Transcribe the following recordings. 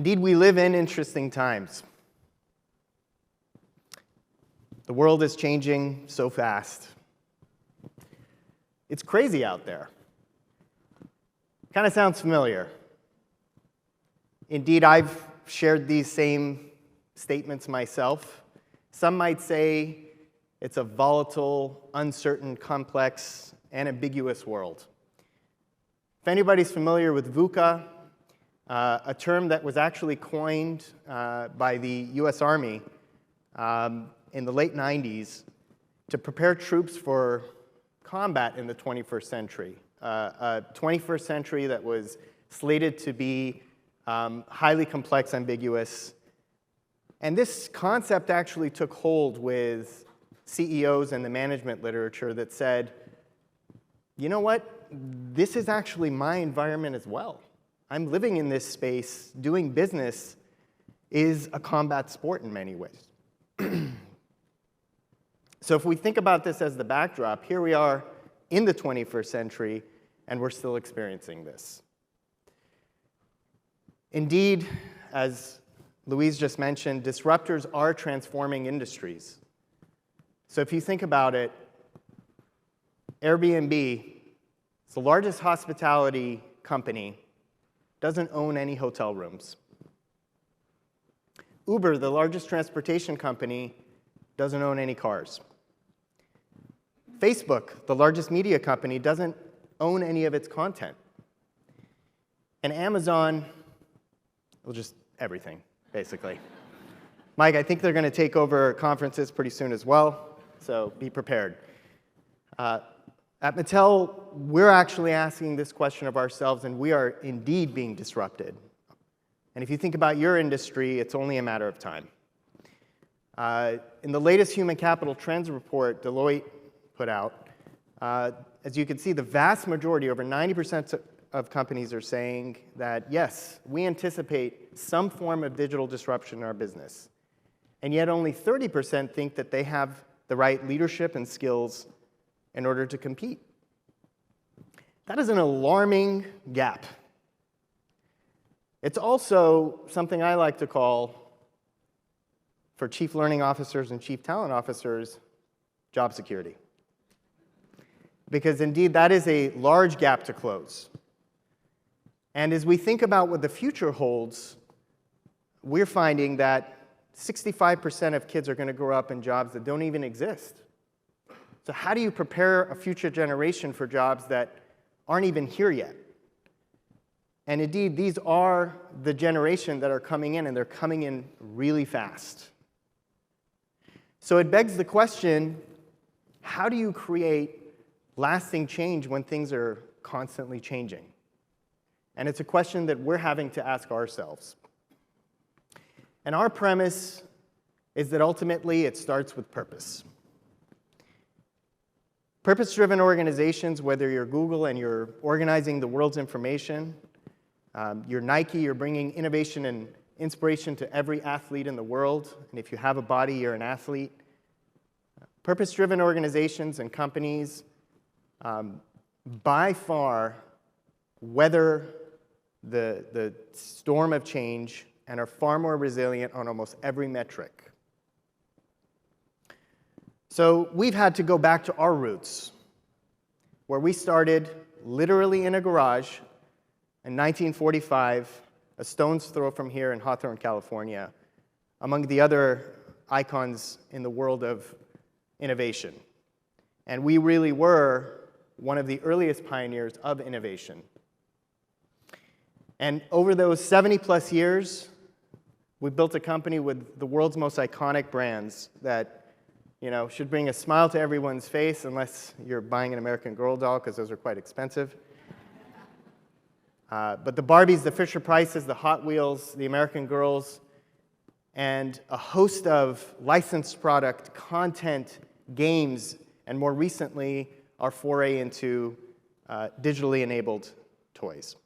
Indeed, we live in interesting times. The world is changing so fast. It's crazy out there. Kind of sounds familiar. Indeed, I've shared these same statements myself. Some might say it's a volatile, uncertain, complex, and ambiguous world. If anybody's familiar with VUCA, a term that was actually coined by the US Army in the late 90s to prepare troops for combat in the 21st century. A 21st century that was slated to be highly complex, ambiguous. And this concept actually took hold with CEOs and the management literature that said, you know what? This is actually my environment as well. I'm living in this space. Doing business is a combat sport in many ways. So if we think about this as the backdrop, here we are in the 21st century, and we're still experiencing this. Indeed, as Louise just mentioned, disruptors are transforming industries. So if you think about it, Airbnb, it's the largest hospitality company, doesn't own any hotel rooms. Uber, the largest transportation company, doesn't own any cars. Facebook, the largest media company, doesn't own any of its content. And Amazon, well, just everything, basically. Mike, I think they're going to take over conferences pretty soon as well, so be prepared. At Mattel, we're actually asking this question of ourselves, and we are indeed being disrupted. And if you think about your industry, it's only a matter of time. In the latest Human Capital Trends report Deloitte put out, as you can see, the vast majority, over 90% of companies are saying that, yes, we anticipate some form of digital disruption in our business. And yet only 30% think that they have the right leadership and skills in order to compete. That is an alarming gap. It's also something I like to call, for chief learning officers and chief talent officers, job security. Because indeed, that is a large gap to close. And as we think about what the future holds, we're finding that 65% of kids are going to grow up in jobs that don't even exist. So how do you prepare a future generation for jobs that aren't even here yet? And indeed, these are the generation that are coming in, and they're coming in really fast. So it begs the question, how do you create lasting change when things are constantly changing? And it's a question that we're having to ask ourselves. And our premise is that ultimately it starts with purpose. Purpose-driven organizations, whether you're Google and you're organizing the world's information, you're Nike, you're bringing innovation and inspiration to every athlete in the world, and if you have a body, you're an athlete. Purpose-driven organizations and companies by far weather the storm of change and are far more resilient on almost every metric. So we've had to go back to our roots, where we started literally in a garage in 1945, a stone's throw from here in Hawthorne, California, among the other icons in the world of innovation. And we really were one of the earliest pioneers of innovation. And over those 70-plus years, we built a company with the world's most iconic brands that should bring a smile to everyone's face, unless you're buying an American Girl doll, because those are quite expensive. But the Barbies, the Fisher-Prices, the Hot Wheels, the American Girls, and a host of licensed product, content, games, and more recently, our foray into digitally enabled toys.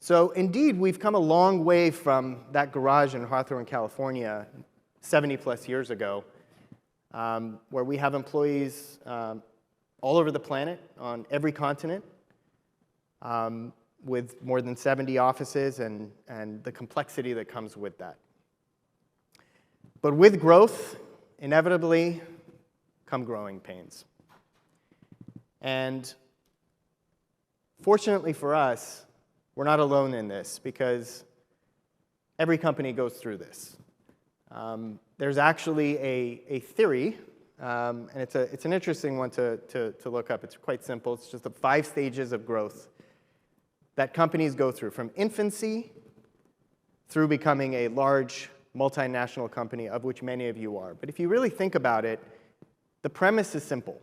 So indeed, we've come a long way from that garage in Hawthorne, California, 70-plus years ago, where we have employees all over the planet, on every continent. with more than 70 offices and the complexity that comes with that. But with growth, inevitably come growing pains. And fortunately for us, we're not alone in this, because every company goes through this. There's actually a theory, and it's an interesting one to look up. It's quite simple. It's just the 5 stages of growth that companies go through, from infancy through becoming a large multinational company, of which many of you are. But if you really think about it, the premise is simple.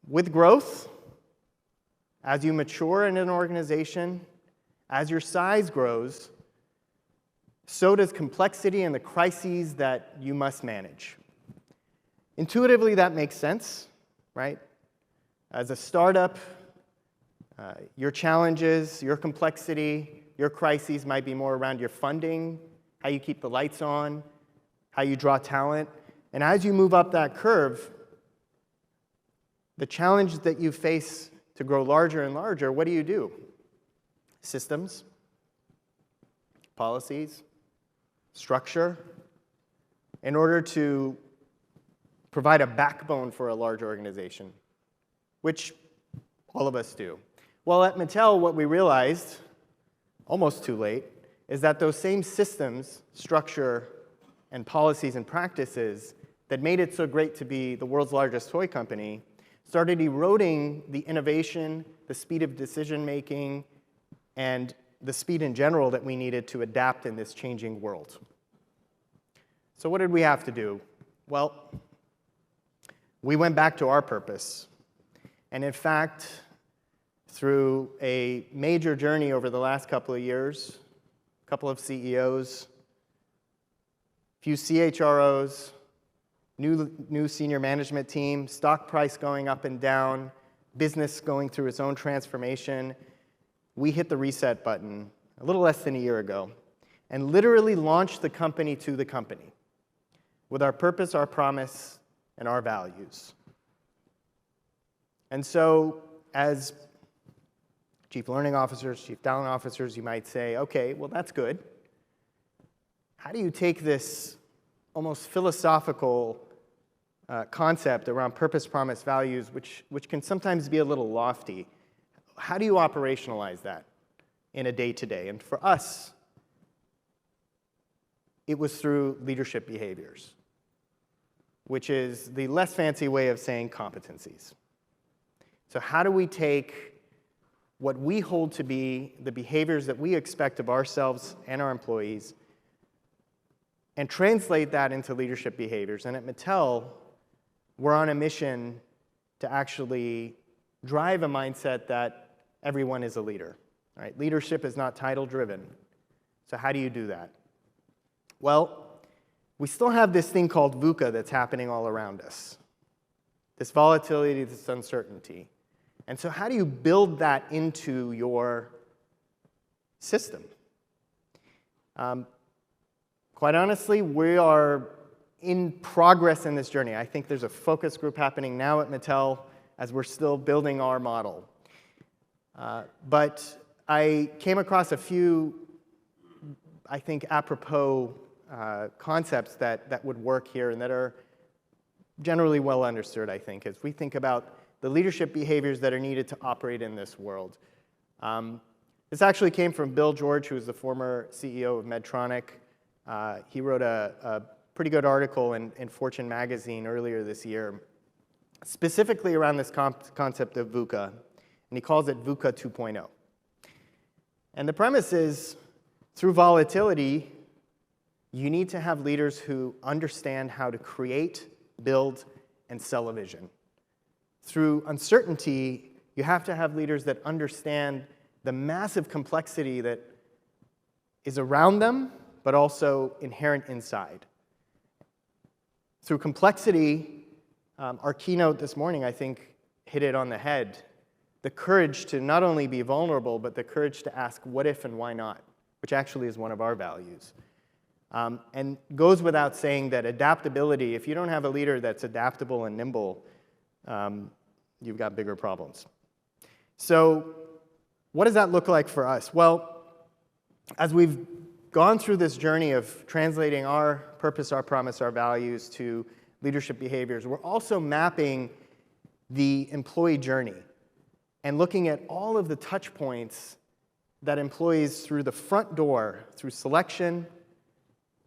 With growth, as you mature in an organization, as your size grows, so does complexity and the crises that you must manage. Intuitively, that makes sense, right? As a startup, your challenges, your complexity, your crises might be more around your funding, how you keep the lights on, how you draw talent. And as you move up that curve, the challenge that you face to grow larger and larger, what do? Systems, policies, structure, in order to provide a backbone for a large organization, which all of us do. Well, at Mattel, what we realized, almost too late, is that those same systems, structure, and policies and practices that made it so great to be the world's largest toy company started eroding the innovation, the speed of decision-making, and the speed in general that we needed to adapt in this changing world. So what did we have to do? Well, we went back to our purpose. And in fact, through a major journey over the last couple of years, a couple of CEOs, a few CHROs, new senior management team, stock price going up and down, business going through its own transformation, we hit the reset button a little less than a year ago and literally launched the company to the company with our purpose, our promise, and our values. And so as chief learning officers, chief talent officers, you might say, okay, well, that's good. How do you take this almost philosophical concept around purpose, promise, values, which can sometimes be a little lofty? How do you operationalize that in a day-to-day? And for us, it was through leadership behaviors, which is the less fancy way of saying competencies. So how do we take what we hold to be the behaviors that we expect of ourselves and our employees and translate that into leadership behaviors? And at Mattel, we're on a mission to actually drive a mindset that everyone is a leader. Right? Leadership is not title-driven. So how do you do that? Well, we still have this thing called VUCA that's happening all around us. This volatility, this uncertainty. And so how do you build that into your system? Quite honestly, we are in progress in this journey. I think there's a focus group happening now at Mattel as we're still building our model. But I came across a few, I think, apropos concepts that would work here and that are generally well understood, I think, as we think about the leadership behaviors that are needed to operate in this world. This actually came from Bill George, who is the former CEO of Medtronic. He wrote a pretty good article in Fortune magazine earlier this year, specifically around this concept of VUCA, and he calls it VUCA 2.0. And the premise is, through volatility, you need to have leaders who understand how to create, build, and sell a vision. Through uncertainty, you have to have leaders that understand the massive complexity that is around them, but also inherent inside. Through complexity, our keynote this morning, I think, hit it on the head. The courage to not only be vulnerable, but the courage to ask what if and why not, which actually is one of our values. And goes without saying that adaptability, if you don't have a leader that's adaptable and nimble, you've got bigger problems. So what does that look like for us? Well, as we've gone through this journey of translating our purpose, our promise, our values to leadership behaviors, we're also mapping the employee journey and looking at all of the touch points that employees through the front door, through selection,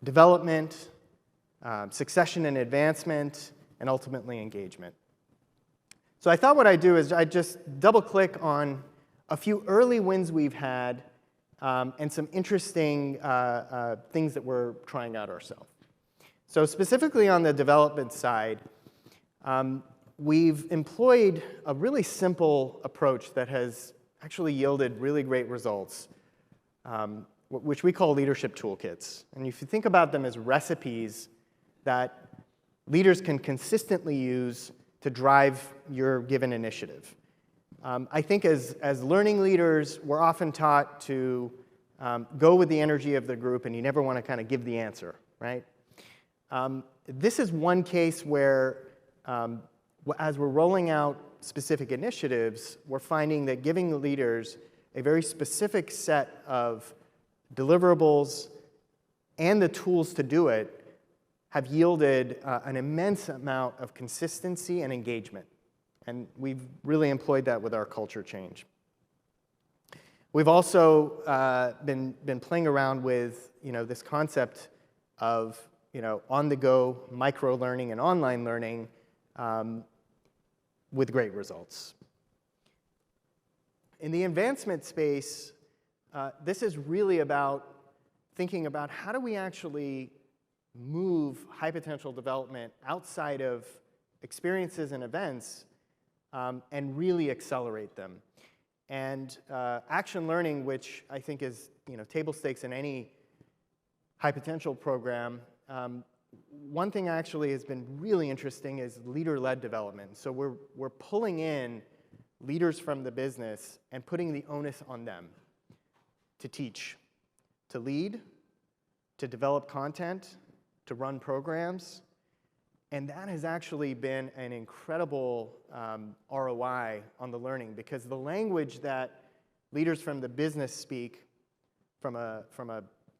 development, succession and advancement, and ultimately engagement. So I thought what I'd do is I'd just double-click on a few early wins we've had and some interesting things that we're trying out ourselves. So specifically on the development side, we've employed a really simple approach that has actually yielded really great results, which we call leadership toolkits. And if you think about them as recipes that leaders can consistently use to drive your given initiative. I think as learning leaders, we're often taught to go with the energy of the group, and you never want to kind of give the answer, right? This is one case where, as we're rolling out specific initiatives, we're finding that giving the leaders a very specific set of deliverables and the tools to do it have yielded an immense amount of consistency and engagement. And we've really employed that with our culture change. We've also been playing around with this concept of on-the-go micro-learning and online learning with great results. In the advancement space, this is really about thinking about how do we actually move high-potential development outside of experiences and events and really accelerate them. And action learning, which I think is table stakes in any high-potential program, one thing actually has been really interesting is leader-led development. So we're pulling in leaders from the business and putting the onus on them to teach, to lead, to develop content, to run programs. And that has actually been an incredible ROI on the learning, because the language that leaders from the business speak from a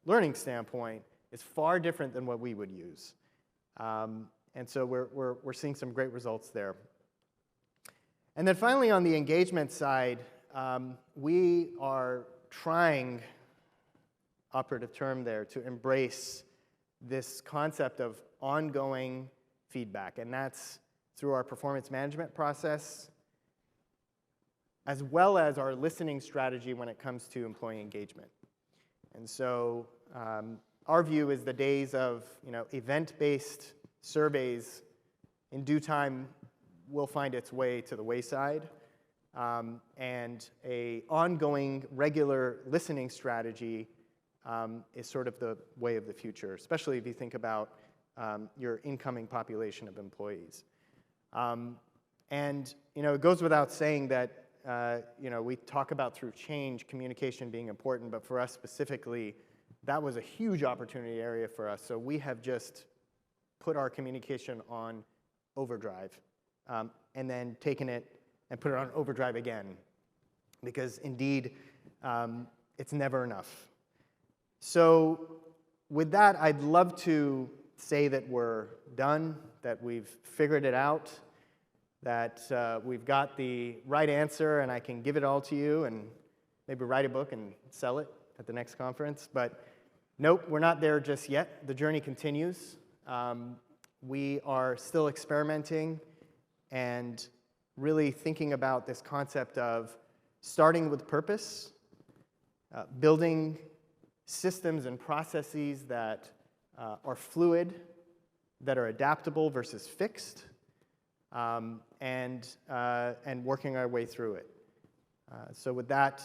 learning standpoint is far different than what we would use. And so we're seeing some great results there. And then finally, on the engagement side, we are trying, operative term there, to embrace this concept of ongoing feedback. And that's through our performance management process, as well as our listening strategy when it comes to employee engagement. And so our view is the days of event-based surveys in due time will find its way to the wayside. And an ongoing, regular listening strategy is sort of the way of the future, especially if you think about your incoming population of employees. And it goes without saying that we talk about through change, communication being important, but for us specifically, that was a huge opportunity area for us. So we have just put our communication on overdrive and then taken it and put it on overdrive again, because indeed, it's never enough. So with that, I'd love to say that we're done, that we've figured it out, that we've got the right answer, and I can give it all to you and maybe write a book and sell it at the next conference. But nope, we're not there just yet. The journey continues. We are still experimenting and really thinking about this concept of starting with purpose, building systems and processes that are fluid, that are adaptable versus fixed, and working our way through it. So with that,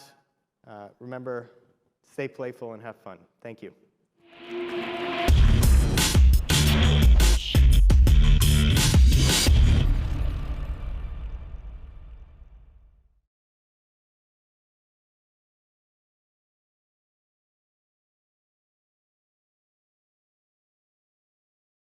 remember, stay playful and have fun. Thank you.